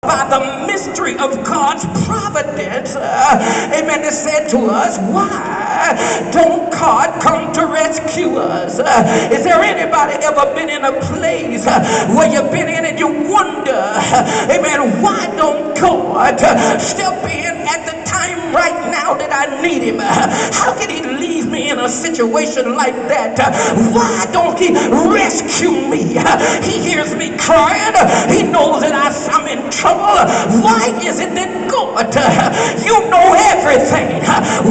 by the mystery of God's providence, amen, it said to us, why don't God come to rescue us? Is there anybody ever been in a place where you've been in and you wonder, amen, why don't God step in at the time right now that I need him? How can he leave me in a situation like that? Why don't he rescue me? He hears me crying. He knows that I'm in trouble. Why is it that God, you know everything?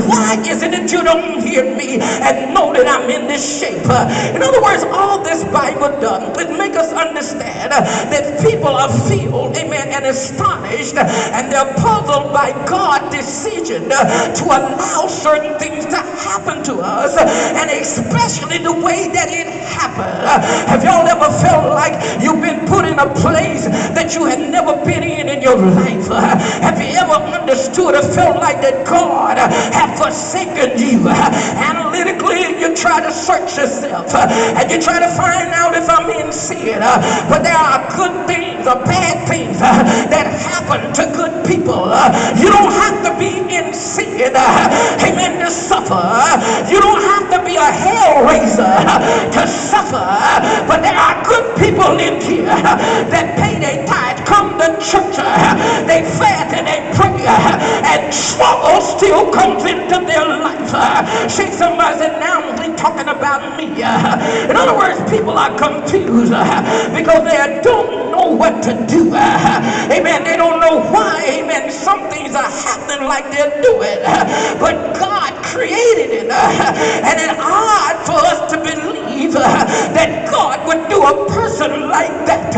Why is it that you don't hear me and know that I'm in this shape? In other words, all this Bible does is make us understand that people are filled, amen, and astonished, and they're puzzled by God's decision to allow certain things to happen to us, and especially the way that it happened. Have y'all ever felt like you've been put in a place that you had never been in your life? Have you ever understood or felt like that God had forsaken you? Analytically, you try to search yourself and you try to find out if I'm in sin, but there are good things or bad things that happen to good people. You don't have to be in sin, amen, to suffer. You don't have to be a hell raiser to suffer, but there are good people in here that pay their tithe, come to church, they fast and they pray, and trouble still comes into their life. See, somebody said, now we're talking about me. In other words, people are confused because they don't know what to do. Amen. They don't know why, amen, some things are happening like they're doing. But God created it, and it's hard for us to believe that God would do a person like that.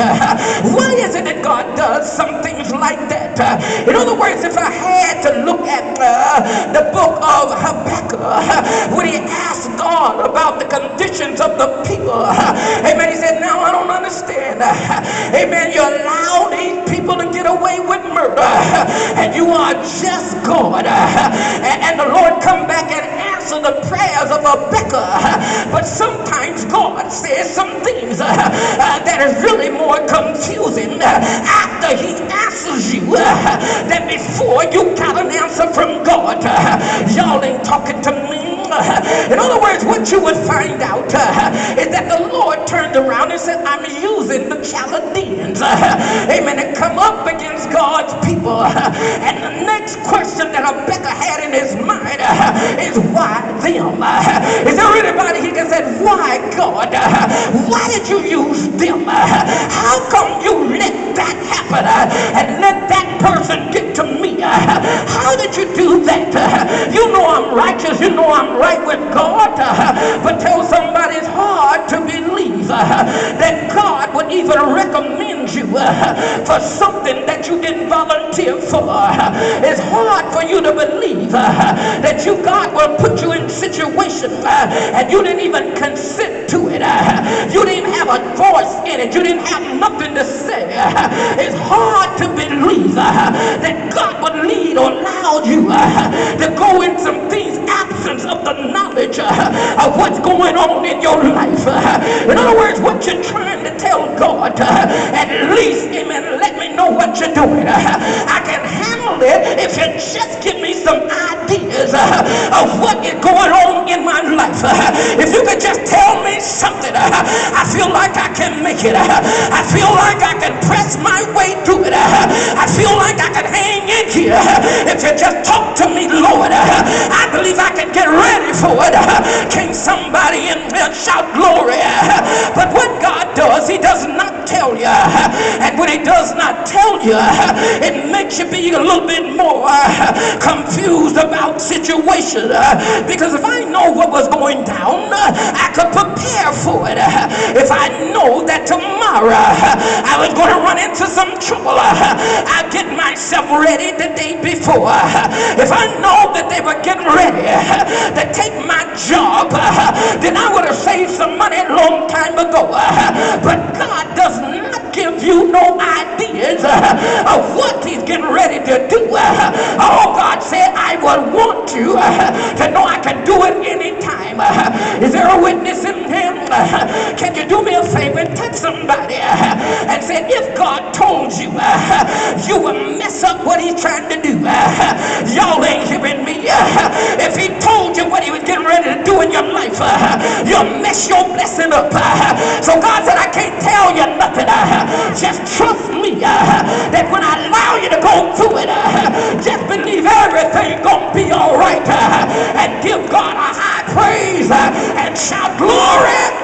Why is it that God does some things like that? In other words, if I had to look at the book of Habakkuk, when he asked God about the conditions of the people, amen, he said, now I don't understand. Amen, you allow these people to get away with murder, and you are just God. And the Lord come back and answer the prayers of Habakkuk. But sometimes God says some things that is really more confusing after he answers you than before you got an answer from God. Y'all ain't talking to me. In other words, what you would find out is that the Lord turned around and said, I'm using the Chaldeans, amen, to come up against God's people. And the next question that Habakkuk had in his mind is, why them? Is there anybody here can say, why God? Why did you use them? How come you let that happen and let that person get to me? How did you do that? You know I'm righteous, you know I'm right with God, but tell somebody it's hard to believe that God would even recommend you for something that you didn't volunteer for. It's hard for you to believe that God will put you in situations and you didn't even consent to it. You didn't have a voice in it. You didn't have nothing to say. It's hard to believe that God would lead or allow you to go in some things absence of the knowledge of what's going on in your life. In other words, what you're trying to tell God, at least, amen, let me know what you're doing. I can handle it if you just give me some ideas of what is going on in my life. If you could just tell me something, I feel like I can make it. I feel like I can press my way through it. I feel like I can hang in here. If you just talk to me, Lord, I believe I can get ready for it. Can somebody in here shout glory? But what God does, he does not tell you. And when he does not tell you, it makes you be a little bit more confused about situations. Because if I know what was going down, I could prepare for it. If I know that tomorrow I was going to run into some trouble, I get myself ready the day before. If I know that they were getting ready to take my job, then I would have saved some money a long time ago. But God does not give you no ideas of what he's getting ready to do. Oh, God said, I will would want you to know I can do it anytime. Is there a witness in him? Can you do me a favor and touch somebody and say, if God told you you will mess up what he's trying to do, y'all ain't hearing me. If he told you what he was getting ready to do in your life, you'll mess your blessing up. So God said, I can't tell you nothing. Just trust me that when I allow you to go through it, just believe everything gonna be all right, and give God a high praise and shout glory.